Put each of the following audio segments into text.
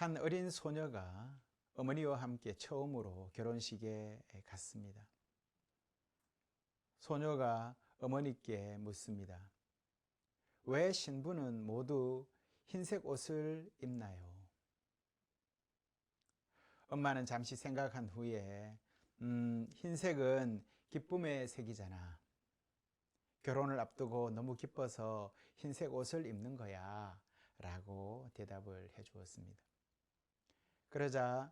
한 어린 소녀가 어머니와 함께 처음으로 결혼식에 갔습니다. 소녀가 어머니께 묻습니다. 왜 신부는 모두 흰색 옷을 입나요? 엄마는 잠시 생각한 후에 흰색은 기쁨의 색이잖아. 결혼을 앞두고 너무 기뻐서 흰색 옷을 입는 거야 라고 대답을 해 주었습니다. 그러자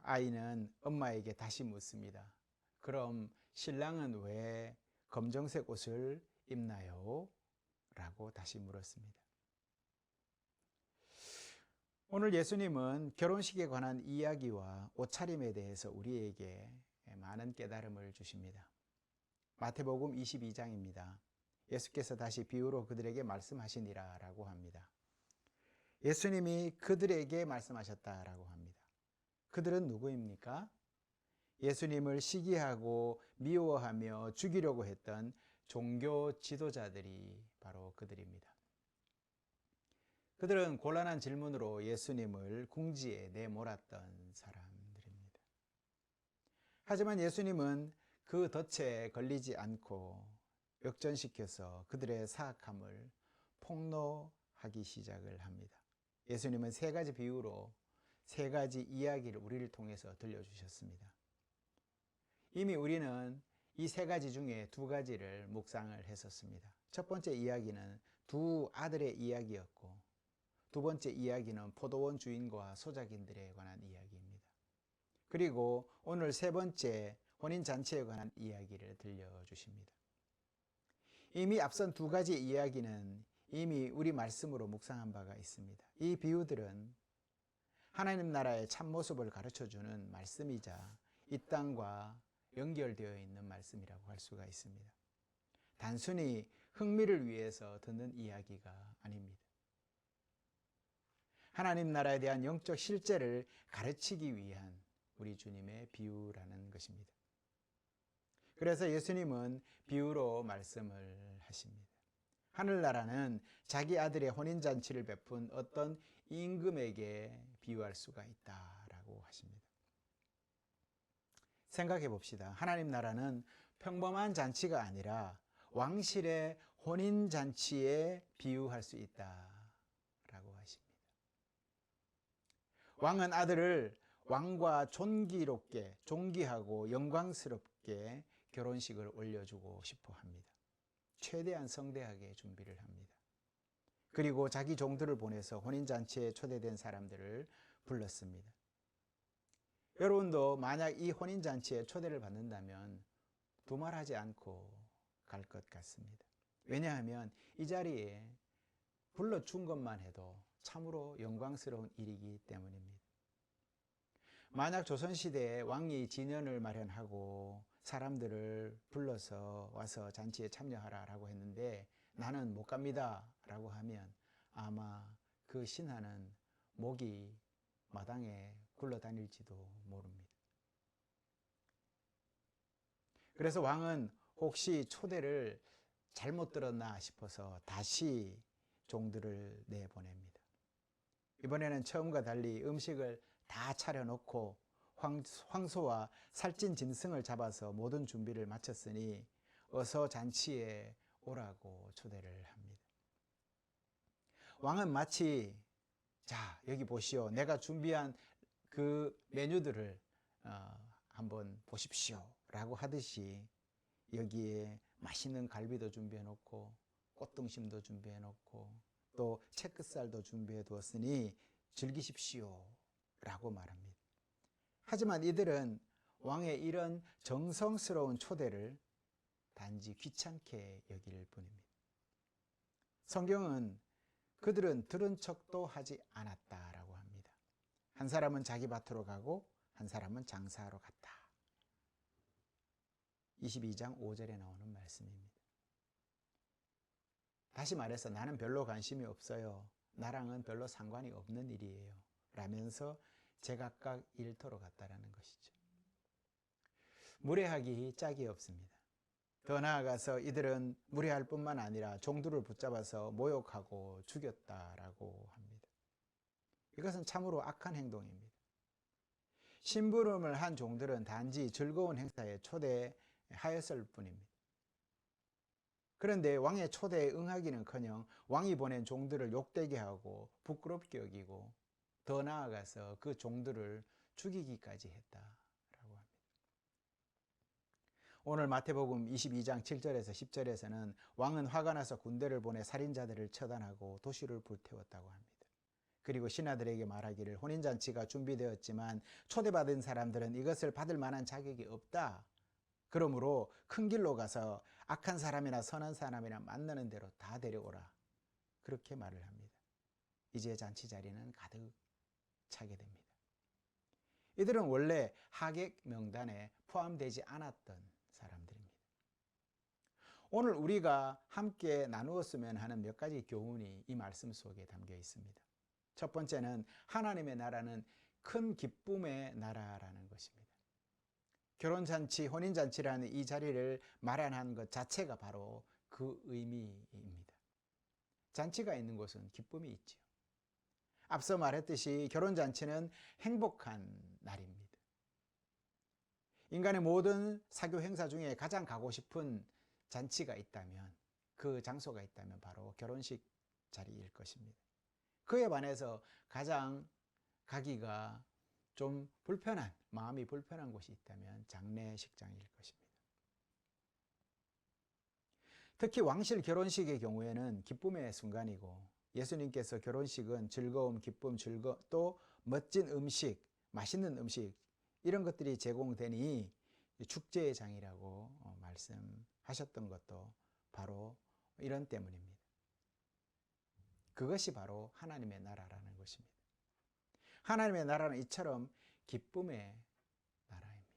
아이는 엄마에게 다시 묻습니다. 그럼 신랑은 왜 검정색 옷을 입나요? 라고 다시 물었습니다. 오늘 예수님은 결혼식에 관한 이야기와 옷차림에 대해서 우리에게 많은 깨달음을 주십니다. 마태복음 22장입니다. 예수께서 다시 비유로 그들에게 말씀하시니라 라고 합니다. 예수님이 그들에게 말씀하셨다라고 합니다. 그들은 누구입니까? 예수님을 시기하고 미워하며 죽이려고 했던 종교 지도자들이 바로 그들입니다. 그들은 곤란한 질문으로 예수님을 궁지에 내몰았던 사람들입니다. 하지만 예수님은 그 덫에 걸리지 않고 역전시켜서 그들의 사악함을 폭로하기 시작을 합니다. 예수님은 세 가지 비유로 세 가지 이야기를 우리를 통해서 들려주셨습니다. 이미 우리는 이 세 가지 중에 두 가지를 묵상을 했었습니다. 첫 번째 이야기는 두 아들의 이야기였고, 두 번째 이야기는 포도원 주인과 소작인들에 관한 이야기입니다. 그리고 오늘 세 번째 혼인잔치에 관한 이야기를 들려주십니다. 이미 앞선 두 가지 이야기는 이미 우리 말씀으로 묵상한 바가 있습니다. 이 비유들은 하나님 나라의 참모습을 가르쳐주는 말씀이자 이 땅과 연결되어 있는 말씀이라고 할 수가 있습니다. 단순히 흥미를 위해서 듣는 이야기가 아닙니다. 하나님 나라에 대한 영적 실제를 가르치기 위한 우리 주님의 비유라는 것입니다. 그래서 예수님은 비유로 말씀을 하십니다. 하늘나라는 자기 아들의 혼인잔치를 베푼 어떤 임금에게 비유할 수가 있다라고 하십니다. 생각해 봅시다. 하나님 나라는 평범한 잔치가 아니라 왕실의 혼인잔치에 비유할 수 있다라고 하십니다. 왕은 아들을 왕과 존귀롭게, 존귀하고 영광스럽게 결혼식을 올려주고 싶어 합니다. 최대한 성대하게 준비를 합니다. 그리고 자기 종들을 보내서 혼인잔치에 초대된 사람들을 불렀습니다. 여러분도 만약 이 혼인잔치에 초대를 받는다면 두말하지 않고 갈 것 같습니다. 왜냐하면 이 자리에 불러준 것만 해도 참으로 영광스러운 일이기 때문입니다. 만약 조선시대에 왕이 진연을 마련하고 사람들을 불러서 와서 잔치에 참여하라라고 했는데 나는 못 갑니다 라고 하면 아마 그 신하는 목이 마당에 굴러다닐지도 모릅니다. 그래서 왕은 혹시 초대를 잘못 들었나 싶어서 다시 종들을 내보냅니다. 이번에는 처음과 달리 음식을 다 차려놓고 황소와 살찐 짐승을 잡아서 모든 준비를 마쳤으니 어서 잔치에 오라고 초대를 합니다. 왕은 마치 자 여기 보시오 내가 준비한 그 메뉴들을 한번 보십시오 라고 하듯이 여기에 맛있는 갈비도 준비해 놓고 꽃등심도 준비해 놓고 또 채끝살도 준비해 두었으니 즐기십시오 라고 말합니다. 하지만 이들은 왕의 이런 정성스러운 초대를 단지 귀찮게 여길 뿐입니다. 성경은 그들은 들은 척도 하지 않았다라고 합니다. 한 사람은 자기 밭으로 가고 한 사람은 장사하러 갔다. 22장 5절에 나오는 말씀입니다. 다시 말해서 나는 별로 관심이 없어요. 나랑은 별로 상관이 없는 일이에요. 라면서 제각각 일터로 갔다라는 것이죠. 무례하기 짝이 없습니다. 더 나아가서 이들은 무례할 뿐만 아니라 종들을 붙잡아서 모욕하고 죽였다라고 합니다. 이것은 참으로 악한 행동입니다. 심부름을 한 종들은 단지 즐거운 행사에 초대하였을 뿐입니다. 그런데 왕의 초대에 응하기는커녕 왕이 보낸 종들을 욕되게 하고 부끄럽게 여기고 더 나아가서 그 종들을 죽이기까지 했다라고 합니다. 오늘 마태복음 22장 7절에서 10절에서는 왕은 화가 나서 군대를 보내 살인자들을 처단하고 도시를 불태웠다고 합니다. 그리고 신하들에게 말하기를 혼인잔치가 준비되었지만 초대받은 사람들은 이것을 받을 만한 자격이 없다. 그러므로 큰 길로 가서 악한 사람이나 선한 사람이나 만나는 대로 다 데려오라. 그렇게 말을 합니다. 이제 잔치 자리는 가득 차게 됩니다. 이들은 원래 하객 명단에 포함되지 않았던 사람들입니다. 오늘 우리가 함께 나누었으면 하는 몇 가지 교훈이 이 말씀 속에 담겨 있습니다. 첫 번째는 하나님의 나라는 큰 기쁨의 나라라는 것입니다. 결혼잔치, 혼인잔치라는 이 자리를 마련한 것 자체가 바로 그 의미입니다. 잔치가 있는 곳은 기쁨이 있지요. 앞서 말했듯이 결혼잔치는 행복한 날입니다. 인간의 모든 사교 행사 중에 가장 가고 싶은 잔치가 있다면, 그 장소가 있다면 바로 결혼식 자리일 것입니다. 그에 반해서 가장 가기가 좀 불편한, 마음이 불편한 곳이 있다면 장례식장일 것입니다. 특히 왕실 결혼식의 경우에는 기쁨의 순간이고, 예수님께서 결혼식은 즐거움, 기쁨, 또 멋진 음식, 맛있는 음식 이런 것들이 제공되니 축제의 장이라고 말씀하셨던 것도 바로 이런 때문입니다. 그것이 바로 하나님의 나라라는 것입니다. 하나님의 나라는 이처럼 기쁨의 나라입니다.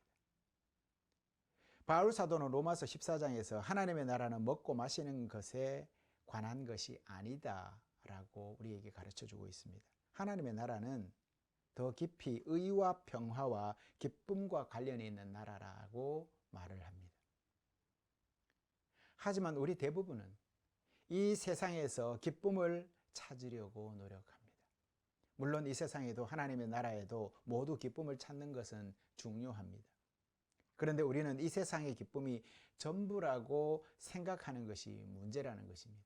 바울 사도는 로마서 14장에서 하나님의 나라는 먹고 마시는 것에 관한 것이 아니다 라고 우리에게 가르쳐주고 있습니다. 하나님의 나라는 더 깊이 의와 평화와 기쁨과 관련이 있는 나라라고 말을 합니다. 하지만 우리 대부분은 이 세상에서 기쁨을 찾으려고 노력합니다. 물론 이 세상에도 하나님의 나라에도 모두 기쁨을 찾는 것은 중요합니다. 그런데 우리는 이 세상의 기쁨이 전부라고 생각하는 것이 문제라는 것입니다.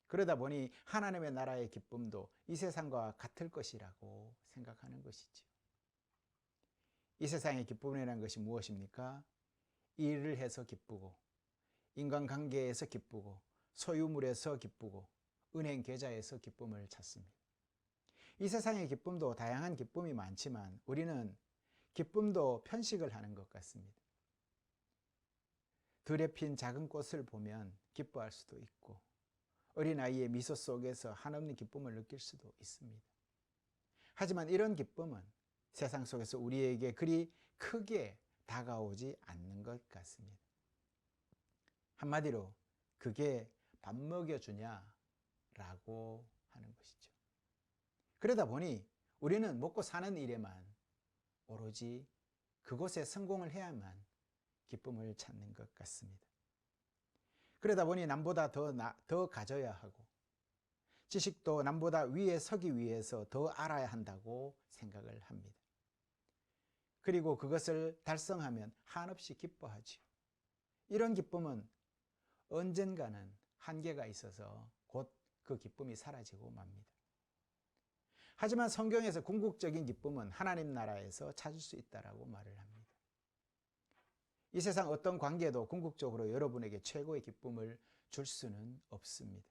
그러다 보니 하나님의 나라의 기쁨도 이 세상과 같을 것이라고 생각하는 것이죠. 이 세상의 기쁨이라는 것이 무엇입니까? 일을 해서 기쁘고, 인간관계에서 기쁘고, 소유물에서 기쁘고, 은행 계좌에서 기쁨을 찾습니다. 이 세상의 기쁨도 다양한 기쁨이 많지만 우리는 기쁨도 편식을 하는 것 같습니다. 들에 핀 작은 꽃을 보면 기뻐할 수도 있고, 어린아이의 미소 속에서 한없는 기쁨을 느낄 수도 있습니다. 하지만 이런 기쁨은 세상 속에서 우리에게 그리 크게 다가오지 않는 것 같습니다. 한마디로 그게 밥 먹여주냐라고 하는 것이죠. 그러다 보니 우리는 먹고 사는 일에만 오로지 그곳에 성공을 해야만 기쁨을 찾는 것 같습니다. 그러다 보니 남보다 더 가져야 하고, 지식도 남보다 위에 서기 위해서 더 알아야 한다고 생각을 합니다. 그리고 그것을 달성하면 한없이 기뻐하지요. 이런 기쁨은 언젠가는 한계가 있어서 곧 그 기쁨이 사라지고 맙니다. 하지만 성경에서 궁극적인 기쁨은 하나님 나라에서 찾을 수 있다라고 말을 합니다. 이 세상 어떤 관계도 궁극적으로 여러분에게 최고의 기쁨을 줄 수는 없습니다.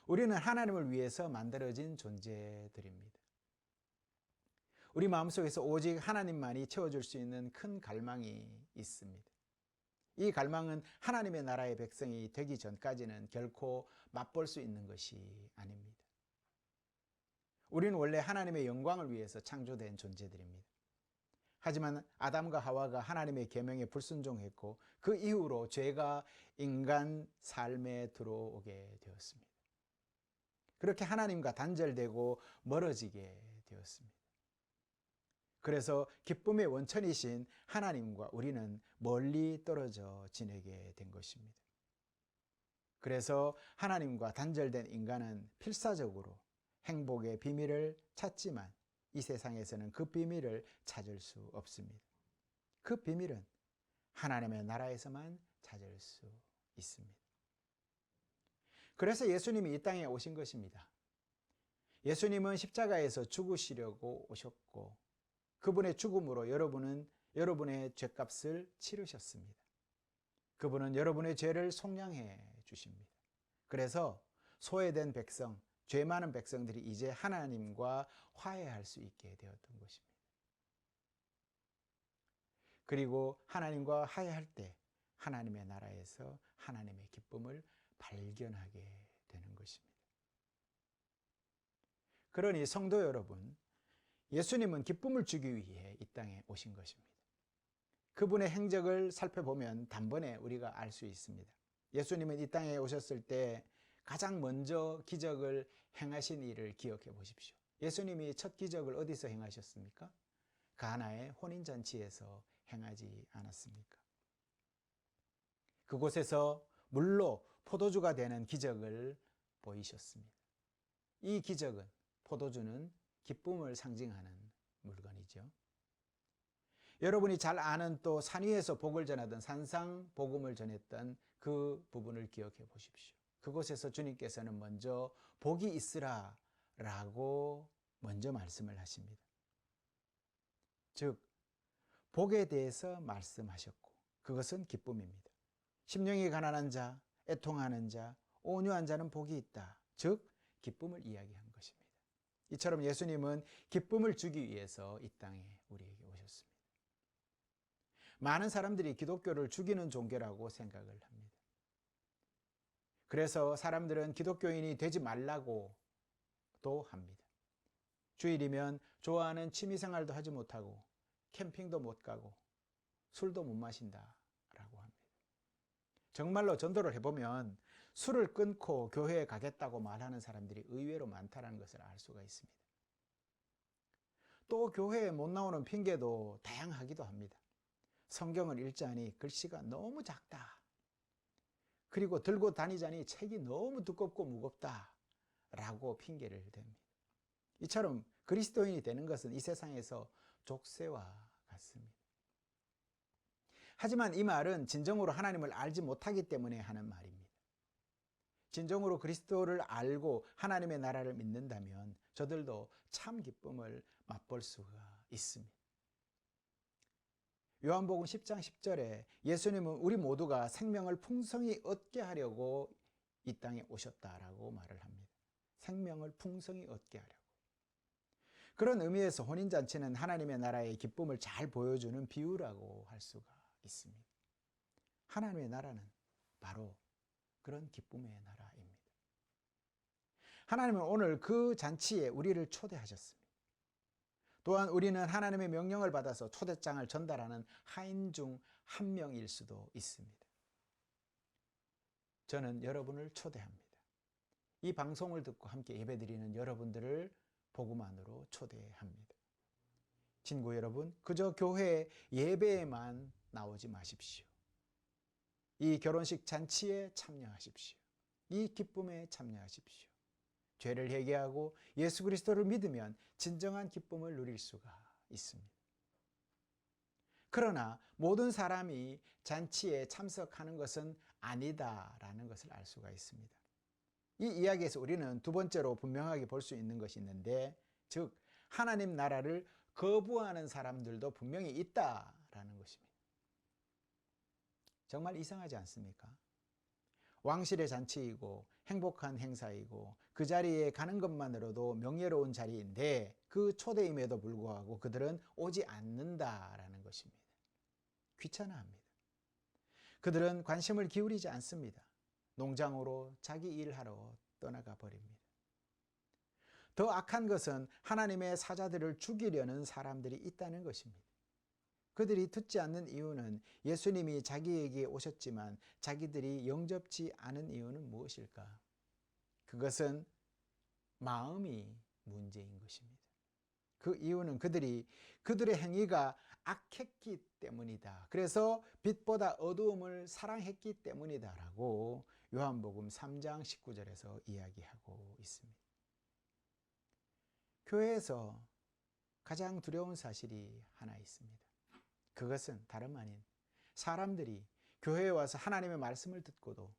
우리는 하나님을 위해서 만들어진 존재들입니다. 우리 마음속에서 오직 하나님만이 채워줄 수 있는 큰 갈망이 있습니다. 이 갈망은 하나님의 나라의 백성이 되기 전까지는 결코 맛볼 수 있는 것이 아닙니다. 우리는 원래 하나님의 영광을 위해서 창조된 존재들입니다. 하지만 아담과 하와가 하나님의 계명에 불순종했고 그 이후로 죄가 인간 삶에 들어오게 되었습니다. 그렇게 하나님과 단절되고 멀어지게 되었습니다. 그래서 기쁨의 원천이신 하나님과 우리는 멀리 떨어져 지내게 된 것입니다. 그래서 하나님과 단절된 인간은 필사적으로 행복의 비밀을 찾지만 이 세상에서는 그 비밀을 찾을 수 없습니다. 그 비밀은 하나님의 나라에서만 찾을 수 있습니다. 그래서 예수님이 이 땅에 오신 것입니다. 예수님은 십자가에서 죽으시려고 오셨고 그분의 죽음으로 여러분의 죄값을 치르셨습니다. 그분은 여러분의 죄를 속량해 주십니다. 그래서 소외된 백성, 죄 많은 백성들이 이제 하나님과 화해할 수 있게 되었던 것입니다. 그리고 하나님과 화해할 때 하나님의 나라에서 하나님의 기쁨을 발견하게 되는 것입니다. 그러니 성도 여러분, 예수님은 기쁨을 주기 위해 이 땅에 오신 것입니다. 그분의 행적을 살펴보면 단번에 우리가 알 수 있습니다. 예수님은 이 땅에 오셨을 때 가장 먼저 기적을 행하신 일을 기억해 보십시오. 예수님이 첫 기적을 어디서 행하셨습니까? 가나의 혼인잔치에서 행하지 않았습니까? 그곳에서 물로 포도주가 되는 기적을 보이셨습니다. 이 기적은, 포도주는 기쁨을 상징하는 물건이죠. 여러분이 잘 아는 또 산 위에서 복을 전하던 산상 복음을 전했던 그 부분을 기억해 보십시오. 그곳에서 주님께서는 먼저 복이 있으라 라고 먼저 말씀을 하십니다. 즉 복에 대해서 말씀하셨고 그것은 기쁨입니다. 심령이 가난한 자, 애통하는 자, 온유한 자는 복이 있다. 즉 기쁨을 이야기한 것입니다. 이처럼 예수님은 기쁨을 주기 위해서 이 땅에 우리에게 오셨습니다. 많은 사람들이 기독교를 죽이는 종교라고 생각을 합니다. 그래서 사람들은 기독교인이 되지 말라고도 합니다. 주일이면 좋아하는 취미생활도 하지 못하고 캠핑도 못 가고 술도 못 마신다라고 합니다. 정말로 전도를 해보면 술을 끊고 교회에 가겠다고 말하는 사람들이 의외로 많다는 것을 알 수가 있습니다. 또 교회에 못 나오는 핑계도 다양하기도 합니다. 성경을 읽자니 글씨가 너무 작다. 그리고 들고 다니자니 책이 너무 두껍고 무겁다 라고 핑계를 댑니다. 이처럼 그리스도인이 되는 것은 이 세상에서 족쇄와 같습니다. 하지만 이 말은 진정으로 하나님을 알지 못하기 때문에 하는 말입니다. 진정으로 그리스도를 알고 하나님의 나라를 믿는다면 저들도 참 기쁨을 맛볼 수가 있습니다. 요한복음 10장 10절에 예수님은 우리 모두가 생명을 풍성히 얻게 하려고 이 땅에 오셨다라고 말을 합니다. 생명을 풍성히 얻게 하려고. 그런 의미에서 혼인잔치는 하나님의 나라의 기쁨을 잘 보여주는 비유라고 할 수가 있습니다. 하나님의 나라는 바로 그런 기쁨의 나라입니다. 하나님은 오늘 그 잔치에 우리를 초대하셨습니다. 또한 우리는 하나님의 명령을 받아서 초대장을 전달하는 하인 중 한 명일 수도 있습니다. 저는 여러분을 초대합니다. 이 방송을 듣고 함께 예배드리는 여러분들을 복음 안으로 초대합니다. 친구 여러분, 그저 교회 예배에만 나오지 마십시오. 이 결혼식 잔치에 참여하십시오. 이 기쁨에 참여하십시오. 죄를 회개하고 예수 그리스도를 믿으면 진정한 기쁨을 누릴 수가 있습니다. 그러나 모든 사람이 잔치에 참석하는 것은 아니다라는 것을 알 수가 있습니다. 이 이야기에서 우리는 두 번째로 분명하게 볼 수 있는 것이 있는데, 즉 하나님 나라를 거부하는 사람들도 분명히 있다라는 것입니다. 정말 이상하지 않습니까? 왕실의 잔치이고 행복한 행사이고 그 자리에 가는 것만으로도 명예로운 자리인데 그 초대임에도 불구하고 그들은 오지 않는다라는 것입니다. 귀찮아합니다. 그들은 관심을 기울이지 않습니다. 농장으로 자기 일하러 떠나가 버립니다. 더 악한 것은 하나님의 사자들을 죽이려는 사람들이 있다는 것입니다. 그들이 듣지 않는 이유는 예수님이 자기에게 오셨지만 자기들이 영접지 않은 이유는 무엇일까? 그것은 마음이 문제인 것입니다. 그 이유는 그들의 행위가 악했기 때문이다. 그래서 빛보다 어두움을 사랑했기 때문이다라고 요한복음 3장 19절에서 이야기하고 있습니다. 교회에서 가장 두려운 사실이 하나 있습니다. 그것은 다름 아닌 사람들이 교회에 와서 하나님의 말씀을 듣고도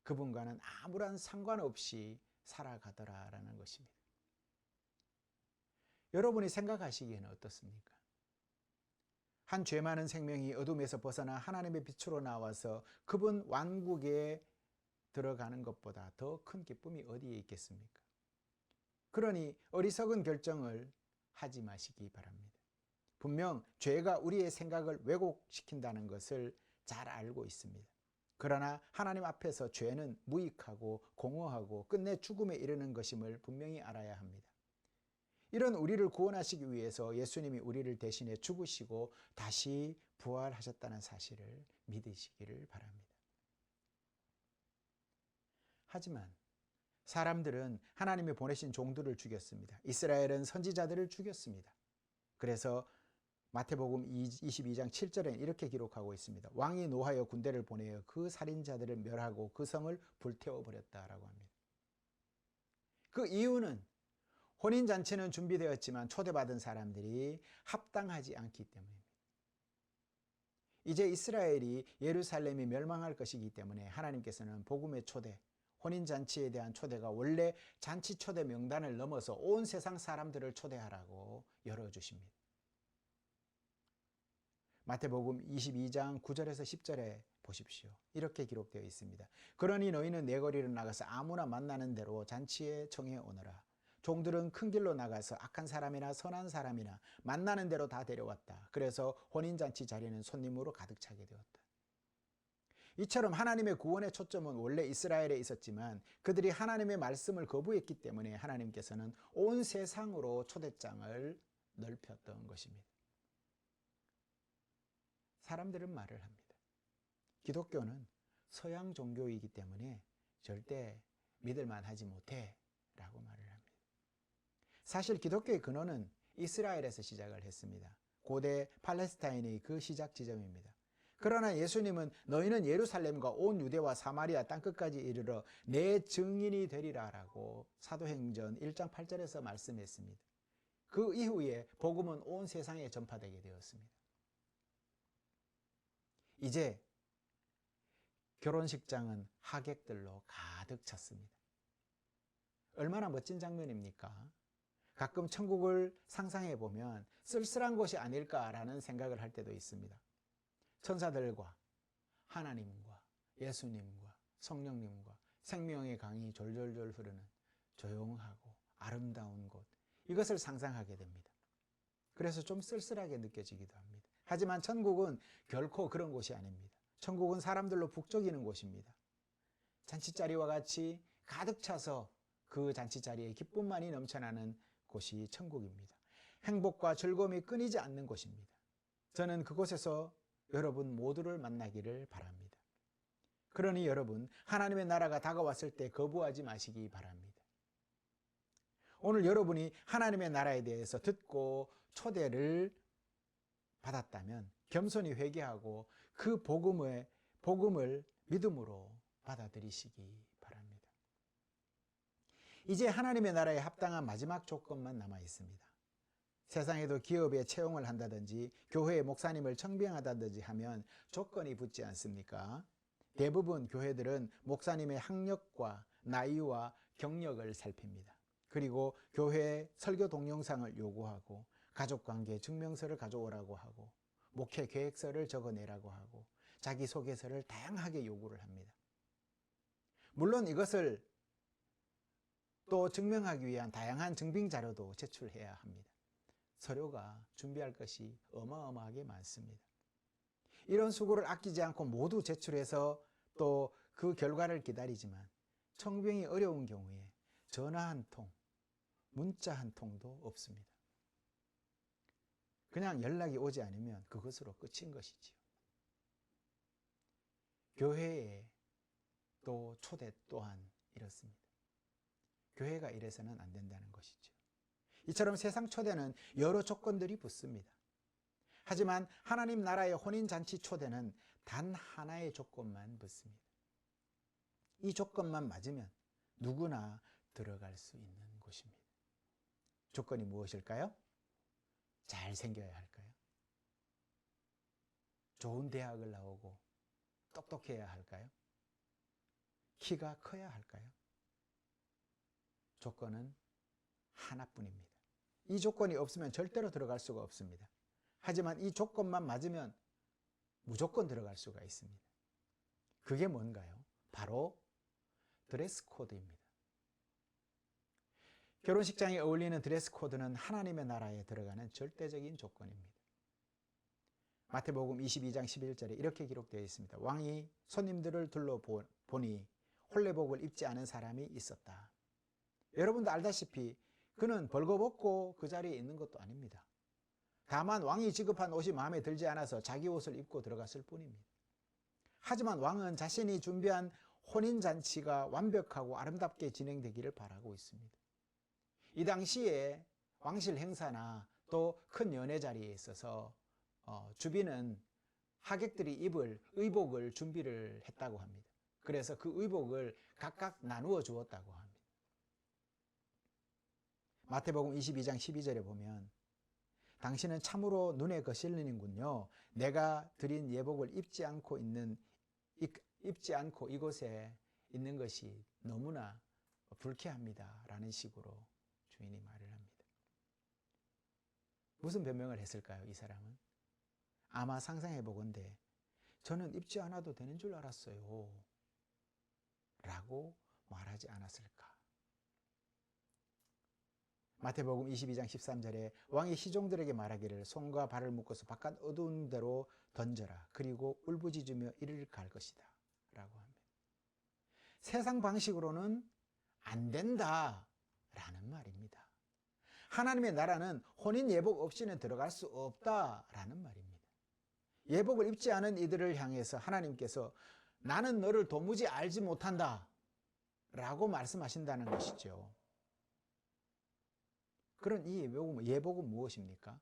그분과는 아무런 상관없이 살아가더라라는 것입니다. 여러분이 생각하시기에는 어떻습니까? 한 죄 많은 생명이 어둠에서 벗어나 하나님의 빛으로 나와서 그분 왕국에 들어가는 것보다 더 큰 기쁨이 어디에 있겠습니까? 그러니 어리석은 결정을 하지 마시기 바랍니다. 분명 죄가 우리의 생각을 왜곡시킨다는 것을 잘 알고 있습니다. 그러나 하나님 앞에서 죄는 무익하고 공허하고 끝내 죽음에 이르는 것임을 분명히 알아야 합니다. 이런 우리를 구원하시기 위해서 예수님이 우리를 대신해 죽으시고 다시 부활하셨다는 사실을 믿으시기를 바랍니다. 하지만 사람들은 하나님이 보내신 종들을 죽였습니다. 이스라엘은 선지자들을 죽였습니다. 그래서 마태복음 22장 7절에 이렇게 기록하고 있습니다. 왕이 노하여 군대를 보내어 그 살인자들을 멸하고 그 성을 불태워버렸다라고 합니다. 그 이유는 혼인잔치는 준비되었지만 초대받은 사람들이 합당하지 않기 때문입니다. 이제 이스라엘이 예루살렘이 멸망할 것이기 때문에 하나님께서는 복음의 초대, 혼인잔치에 대한 초대가 원래 잔치 초대 명단을 넘어서 온 세상 사람들을 초대하라고 열어주십니다. 마태복음 22장 9절에서 10절에 보십시오. 이렇게 기록되어 있습니다. 그러니 너희는 내 거리로 나가서 아무나 만나는 대로 잔치에 청해 오너라. 종들은 큰 길로 나가서 악한 사람이나 선한 사람이나 만나는 대로 다 데려왔다. 그래서 혼인잔치 자리는 손님으로 가득 차게 되었다. 이처럼 하나님의 구원의 초점은 원래 이스라엘에 있었지만 그들이 하나님의 말씀을 거부했기 때문에 하나님께서는 온 세상으로 초대장을 넓혔던 것입니다. 사람들은 말을 합니다. 기독교는 서양 종교이기 때문에 절대 믿을만 하지 못해 라고 말을 합니다. 사실 기독교의 근원은 이스라엘에서 시작을 했습니다. 고대 팔레스타인의 그 시작 지점입니다. 그러나 예수님은 너희는 예루살렘과 온 유대와 사마리아 땅끝까지 이르러 내 증인이 되리라 라고 사도행전 1장 8절에서 말씀했습니다. 그 이후에 복음은 온 세상에 전파되게 되었습니다. 이제 결혼식장은 하객들로 가득 찼습니다. 얼마나 멋진 장면입니까? 가끔 천국을 상상해 보면 쓸쓸한 곳이 아닐까라는 생각을 할 때도 있습니다. 천사들과 하나님과 예수님과 성령님과 생명의 강이 졸졸졸 흐르는 조용하고 아름다운 곳, 이것을 상상하게 됩니다. 그래서 좀 쓸쓸하게 느껴지기도 합니다. 하지만 천국은 결코 그런 곳이 아닙니다. 천국은 사람들로 북적이는 곳입니다. 잔치자리와 같이 가득 차서 그 잔치자리에 기쁨만이 넘쳐나는 곳이 천국입니다. 행복과 즐거움이 끊이지 않는 곳입니다. 저는 그곳에서 여러분 모두를 만나기를 바랍니다. 그러니 여러분, 하나님의 나라가 다가왔을 때 거부하지 마시기 바랍니다. 오늘 여러분이 하나님의 나라에 대해서 듣고 초대를 받았다면 겸손히 회개하고 그 복음을 믿음으로 받아들이시기 바랍니다. 이제 하나님의 나라에 합당한 마지막 조건만 남아 있습니다. 세상에도 기업에 채용을 한다든지 교회의 목사님을 청빙하다든지 하면 조건이 붙지 않습니까? 대부분 교회들은 목사님의 학력과 나이와 경력을 살핍니다. 그리고 교회에 설교 동영상을 요구하고 가족관계 증명서를 가져오라고 하고 목회 계획서를 적어내라고 하고 자기소개서를 다양하게 요구를 합니다. 물론 이것을 또 증명하기 위한 다양한 증빙자료도 제출해야 합니다. 서류가 준비할 것이 어마어마하게 많습니다. 이런 수고를 아끼지 않고 모두 제출해서 또 그 결과를 기다리지만 청빙이 어려운 경우에 전화 한 통, 문자 한 통도 없습니다. 그냥 연락이 오지 않으면 그것으로 끝인 것이지요. 교회에 또 초대 또한 이렇습니다. 교회가 이래서는 안 된다는 것이죠. 이처럼 세상 초대는 여러 조건들이 붙습니다. 하지만 하나님 나라의 혼인잔치 초대는 단 하나의 조건만 붙습니다. 이 조건만 맞으면 누구나 들어갈 수 있는 곳입니다. 조건이 무엇일까요? 잘 생겨야 할까요? 좋은 대학을 나오고 똑똑해야 할까요? 키가 커야 할까요? 조건은 하나뿐입니다. 이 조건이 없으면 절대로 들어갈 수가 없습니다. 하지만 이 조건만 맞으면 무조건 들어갈 수가 있습니다. 그게 뭔가요? 바로 드레스 코드입니다. 결혼식장에 어울리는 드레스 코드는 하나님의 나라에 들어가는 절대적인 조건입니다. 마태복음 22장 11절에 이렇게 기록되어 있습니다. 왕이 손님들을 둘러보니 홀레복을 입지 않은 사람이 있었다. 여러분도 알다시피 그는 벌거벗고 그 자리에 있는 것도 아닙니다. 다만 왕이 지급한 옷이 마음에 들지 않아서 자기 옷을 입고 들어갔을 뿐입니다. 하지만 왕은 자신이 준비한 혼인잔치가 완벽하고 아름답게 진행되기를 바라고 있습니다. 이 당시에 왕실 행사나 또 큰 연회 자리에 있어서 주비는 하객들이 입을 의복을 준비를 했다고 합니다. 그래서 그 의복을 각각 나누어 주었다고 합니다. 마태복음 22장 12절에 보면 당신은 참으로 눈에 거슬리는군요. 내가 드린 예복을 입지 않고 이곳에 있는 것이 너무나 불쾌합니다. 라는 식으로 주인이 말을 합니다. 무슨 변명을 했을까요? 이 사람은 아마 상상해 보건대 저는 입지 않아도 되는 줄 알았어요. 라고 말하지 않았을까? 마태복음 22장 13절에 왕이 시종들에게 말하기를 손과 발을 묶어서 바깥 어두운 데로 던져라. 그리고 울부짖으며 이를 갈 것이다. 라고 합니다. 세상 방식으로는 안 된다. 라는 말입니다. 하나님의 나라는 혼인 예복 없이는 들어갈 수 없다라는 말입니다. 예복을 입지 않은 이들을 향해서 하나님께서 나는 너를 도무지 알지 못한다 라고 말씀하신다는 것이죠. 그런 이 예복은 무엇입니까?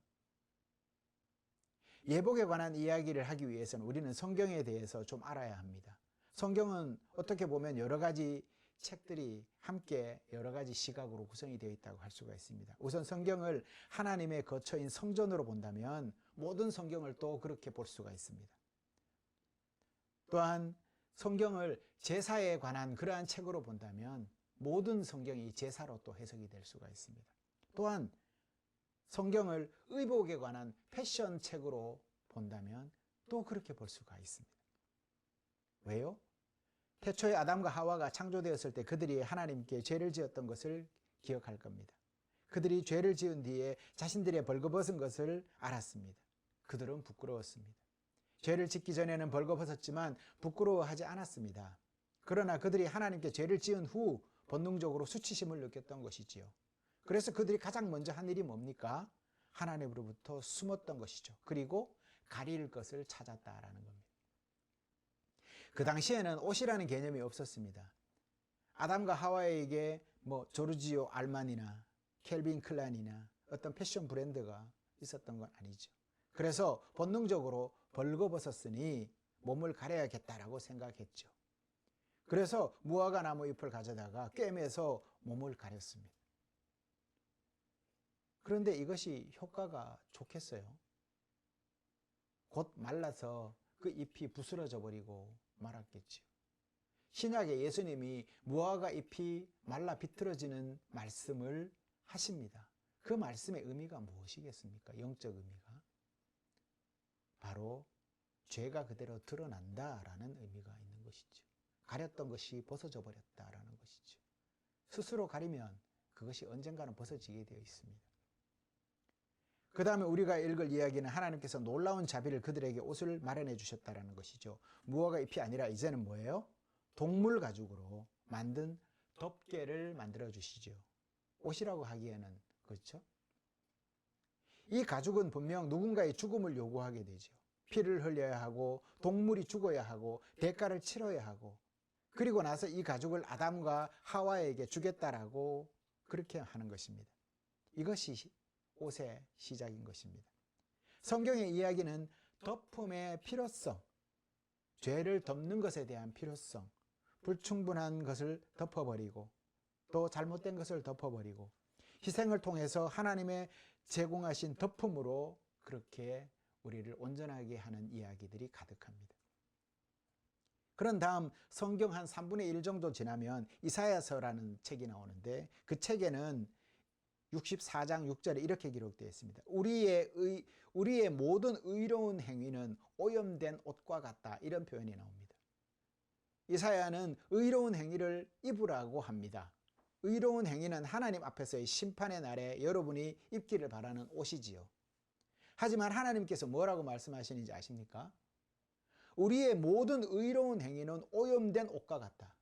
예복에 관한 이야기를 하기 위해서는 우리는 성경에 대해서 좀 알아야 합니다. 성경은 어떻게 보면 여러 가지 책들이 함께 여러 가지 시각으로 구성이 되어 있다고 할 수가 있습니다. 우선 성경을 하나님의 거처인 성전으로 본다면 모든 성경을 또 그렇게 볼 수가 있습니다. 또한 성경을 제사에 관한 그러한 책으로 본다면 모든 성경이 제사로 또 해석이 될 수가 있습니다. 또한 성경을 의복에 관한 패션 책으로 본다면 또 그렇게 볼 수가 있습니다. 왜요? 태초에 아담과 하와가 창조되었을 때 그들이 하나님께 죄를 지었던 것을 기억할 겁니다. 그들이 죄를 지은 뒤에 자신들의 벌거벗은 것을 알았습니다. 그들은 부끄러웠습니다. 죄를 짓기 전에는 벌거벗었지만 부끄러워하지 않았습니다. 그러나 그들이 하나님께 죄를 지은 후 본능적으로 수치심을 느꼈던 것이지요. 그래서 그들이 가장 먼저 한 일이 뭡니까? 하나님으로부터 숨었던 것이죠. 그리고 가릴 것을 찾았다라는 겁니다. 그 당시에는 옷이라는 개념이 없었습니다. 아담과 하와에게 조르지오 알만이나 켈빈 클라인이나 어떤 패션 브랜드가 있었던 건 아니죠. 그래서 본능적으로 벌거벗었으니 몸을 가려야겠다라고 생각했죠. 그래서 무화과 나무 잎을 가져다가 꿰매서 몸을 가렸습니다. 그런데 이것이 효과가 좋겠어요? 곧 말라서 그 잎이 부스러져 버리고 말았겠죠. 신약의 예수님이 무화과 잎이 말라 비틀어지는 말씀을 하십니다. 그 말씀의 의미가 무엇이겠습니까? 영적 의미가. 바로 죄가 그대로 드러난다라는 의미가 있는 것이죠. 가렸던 것이 벗어져 버렸다라는 것이죠. 스스로 가리면 그것이 언젠가는 벗어지게 되어 있습니다. 그 다음에 우리가 읽을 이야기는 하나님께서 놀라운 자비를 그들에게 옷을 마련해 주셨다라는 것이죠. 무화과 잎이 아니라 이제는 뭐예요? 동물 가죽으로 만든 덮개를 만들어 주시죠. 옷이라고 하기에는 그렇죠? 이 가죽은 분명 누군가의 죽음을 요구하게 되죠. 피를 흘려야 하고 동물이 죽어야 하고 대가를 치러야 하고 그리고 나서 이 가죽을 아담과 하와에게 주겠다라고 그렇게 하는 것입니다. 이것이 옷의 시작인 것입니다. 성경의 이야기는 덮음의 필요성, 죄를 덮는 것에 대한 필요성, 불충분한 것을 덮어버리고 또 잘못된 것을 덮어버리고 희생을 통해서 하나님의 제공하신 덮음으로 그렇게 우리를 온전하게 하는 이야기들이 가득합니다. 그런 다음 성경 한 3분의 1 정도 지나면 이사야서라는 책이 나오는데 그 책에는 64장 6절에 이렇게 기록되어 있습니다. 우리의 모든 의로운 행위는 오염된 옷과 같다. 이런 표현이 나옵니다. 이사야는 의로운 행위를 입으라고 합니다. 의로운 행위는 하나님 앞에서의 심판의 날에 여러분이 입기를 바라는 옷이지요. 하지만 하나님께서 뭐라고 말씀하시는지 아십니까? 우리의 모든 의로운 행위는 오염된 옷과 같다.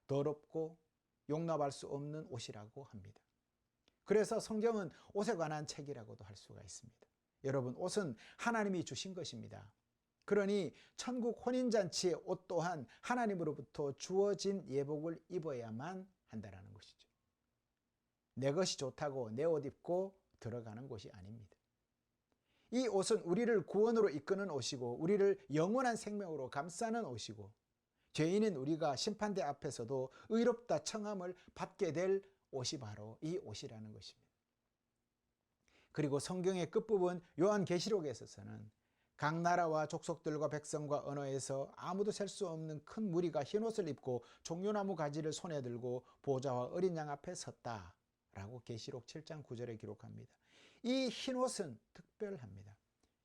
더럽고 용납할 수 없는 옷이라고 합니다. 그래서 성경은 옷에 관한 책이라고도 할 수가 있습니다. 여러분, 옷은 하나님이 주신 것입니다. 그러니 천국 혼인잔치의 옷 또한 하나님으로부터 주어진 예복을 입어야만 한다는 것이죠. 내 것이 좋다고 내 옷 입고 들어가는 곳이 아닙니다. 이 옷은 우리를 구원으로 이끄는 옷이고 우리를 영원한 생명으로 감싸는 옷이고 죄인인 우리가 심판대 앞에서도 의롭다 청함을 받게 될 옷이 바로 이 옷이라는 것입니다. 그리고 성경의 끝부분 요한계시록에 있어서는 각 나라와 족속들과 백성과 언어에서 아무도 셀 수 없는 큰 무리가 흰옷을 입고 종려나무 가지를 손에 들고 보좌와 어린 양 앞에 섰다라고 계시록 7장 9절에 기록합니다. 이 흰옷은 특별합니다.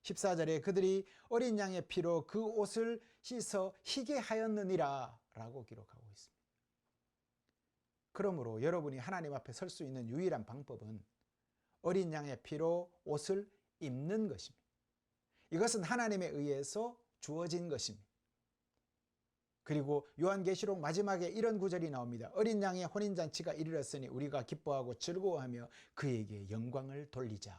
14절에 그들이 어린 양의 피로 그 옷을 씻어 희게 하였느니라 라고 기록하고 있습니다. 그러므로 여러분이 하나님 앞에 설 수 있는 유일한 방법은 어린 양의 피로 옷을 입는 것입니다. 이것은 하나님에 의해서 주어진 것입니다. 그리고 요한계시록 마지막에 이런 구절이 나옵니다. 어린 양의 혼인잔치가 이르렀으니 우리가 기뻐하고 즐거워하며 그에게 영광을 돌리자.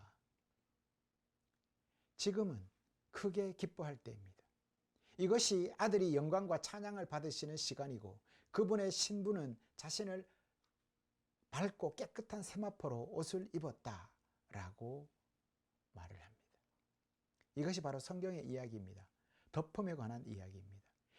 지금은 크게 기뻐할 때입니다. 이것이 아들이 영광과 찬양을 받으시는 시간이고 그분의 신부는 자신을 밝고 깨끗한 세마포로 옷을 입었다라고 말을 합니다. 이것이 바로 성경의 이야기입니다. 덮음에 관한 이야기입니다.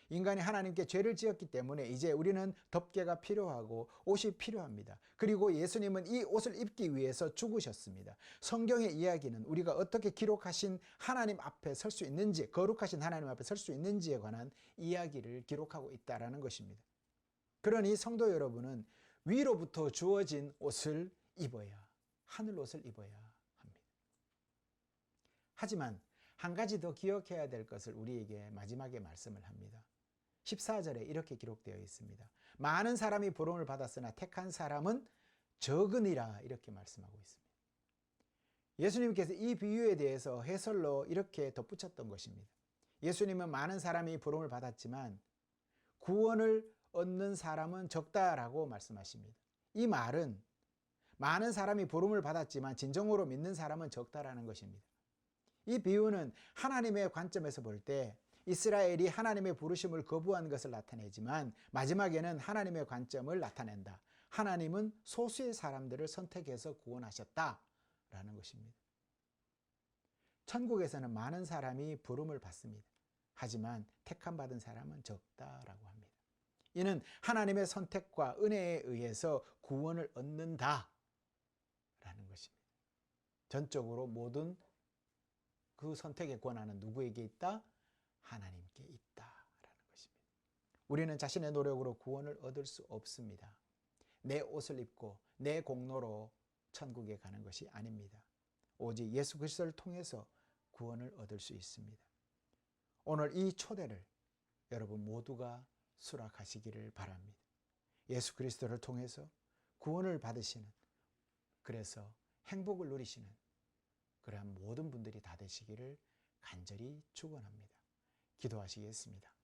인간이 하나님께 죄를 지었기 때문에 이제 우리는 덮개가 필요하고 옷이 필요합니다. 그리고 예수님은 이 옷을 입기 위해서 죽으셨습니다. 성경의 이야기는 우리가 어떻게 기록하신 하나님 앞에 설 수 있는지, 거룩하신 하나님 앞에 설 수 있는지에 관한 이야기를 기록하고 있다는 것입니다. 그러니 성도 여러분은 위로부터 주어진 옷을 입어야, 하늘 옷을 입어야 합니다. 하지만 한 가지 더 기억해야 될 것을 우리에게 마지막에 말씀을 합니다. 14절에 이렇게 기록되어 있습니다. 많은 사람이 부름을 받았으나 택한 사람은 적으니라 이렇게 말씀하고 있습니다. 예수님께서 이 비유에 대해서 해설로 이렇게 덧붙였던 것입니다. 예수님은 많은 사람이 부름을 받았지만 구원을 얻는 사람은 적다라고 말씀하십니다. 이 말은 많은 사람이 부름을 받았지만 진정으로 믿는 사람은 적다라는 것입니다. 이 비유는 하나님의 관점에서 볼 때 이스라엘이 하나님의 부르심을 거부한 것을 나타내지만 마지막에는 하나님의 관점을 나타낸다. 하나님은 소수의 사람들을 선택해서 구원하셨다라는 것입니다. 천국에서는 많은 사람이 부름을 받습니다. 하지만 택함받은 사람은 적다라고 합니다. 이는 하나님의 선택과 은혜에 의해서 구원을 얻는다라는 것입니다. 전적으로 모든 그 선택의 권한은 누구에게 있다? 하나님께 있다라는 것입니다. 우리는 자신의 노력으로 구원을 얻을 수 없습니다. 내 옷을 입고 내 공로로 천국에 가는 것이 아닙니다. 오직 예수 그리스도를 통해서 구원을 얻을 수 있습니다. 오늘 이 초대를 여러분 모두가 수락하시기를 바랍니다. 예수 그리스도를 통해서 구원을 받으시는, 그래서 행복을 누리시는 그러한 모든 분들이 다 되시기를 간절히 축원합니다. 기도하시겠습니다.